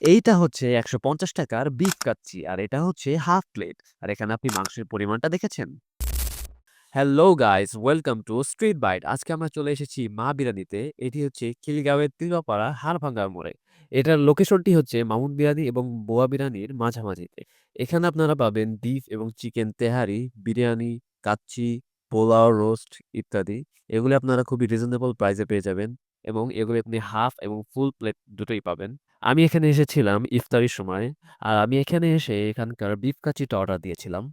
এইটা হচ্ছে ৳১৫০ বিফ কাচ্চি। আর এটা হচ্ছে হাফ প্লেট। আর এখানে আপনি মাংসের পরিমাণটা দেখেছেন? Hello guys, welcome to Street Bite. আজকে আমরা চলে এসেছি মা বিরিয়ানিতে। এটি হচ্ছে খিলগাঁওয়ের তিলাপাড়া হাড়ভাঙ্গা মোড়ে। এটার লোকেশনটি হচ্ছে মামুন বিরিয়ানি এবং বোয়া বিরিয়ানির মাঝামাঝিতে। এখানে আপনারা পাবেন বিফ এবং চিকেন তেহারি, বিরিয়ানি, কাচ্চি, পোলাও, রোস্ট ইত্যাদি। এগুলি আপনারা খুবই রিজনেবল প্রাইসে পেয়ে যাবেন এবং এগুলি আপনি হাফ এবং ফুল প্লেট দুটোই পাবেন। আমি এখানে এসেছিলাম ইফতারির সময়। আর আমি এখানে এসে এখানকার বিফ কাচ্চিটা অর্ডার দিয়েছিলাম।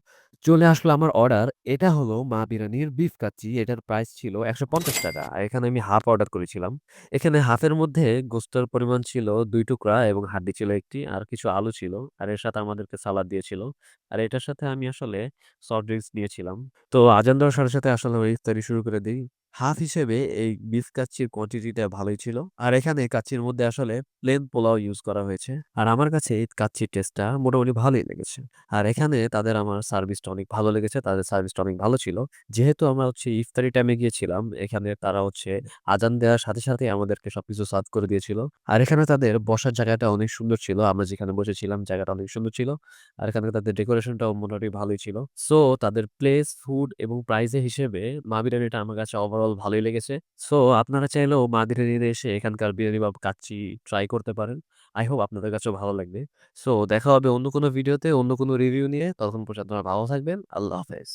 চলে আসলো আমার অর্ডার। এটা হলো মা বিরিয়ানির বিফ কাচ্চি। এটার প্রাইস ছিল ৳১৫০। আর এখানে আমি হাফ অর্ডার করেছিলাম। এখানে হাফের মধ্যে গোস্তের পরিমাণ ছিল ২ টুকরা এবং হাড্ডি ছিল ১ টি আর কিছু আলু ছিল। আর এর সাথে আমাদেরকে সালাদ দিয়েছিল। আর এটার সাথে আমি আসলে সফট ড্রিংকস নিয়েছিলাম। তো আজান দেওয়ার সাথে, সাথে আসলে আমরা ইফতারি শুরু করে দেই। হাফ হিসেবে এই বিফ কাচ্চির কোয়ান্টিটিটা ভালোই ছিল। আর এখানে কাচ্চির মধ্যে আসলে প্লেন পোলাও ইউজ করা হয়েছে। আর আমার কাছে এই কাচ্চির টেস্টটা মোটামুটি ভালোই লেগেছে। আর এখানে তাদের আমার সার্ভিসটা অনেক ভালো লেগেছে। তাদের সার্ভিসটা অনেক ভালো ছিল। যেহেতু আমরা হচ্ছে ইফতারি টাইমে গিয়েছিলাম, এখানে তারা হচ্ছে আজান দেওয়ার সাথে, সাথেই আমাদেরকে সবকিছু সার্ভ করে দিয়েছিল। আর এখানে তাদের বসার জায়গাটা অনেক সুন্দর ছিল। আমরা যেখানে বসেছিলাম জায়গাটা অনেক সুন্দর ছিল। আর এখানে তাদের ডেকোরেশনটাও মোটামুটি ভালোই ছিল। সো তাদের প্লেস, ফুড এবং প্রাইস এর হিসেবে মা বিরিয়ানিটা আমার কাছে ওভারঅল ভালোই লেগেছে। সো আপনারা চাইলেও মা বিরিয়ানিতে এসে এখানকার বিরিয়ানি বা কাচ্চি ট্রাই করতে পারেন। আই হোপ আপনাদের কাছেও ভালো লাগবে। সো দেখা হবে অন্য কোনো ভিডিওতে অন্য কোনো রিভিউ নিয়ে। ততক্ষণ পর্যন্ত আপনারা ভালো থাকবেন। আল্লাহ হাফেজ।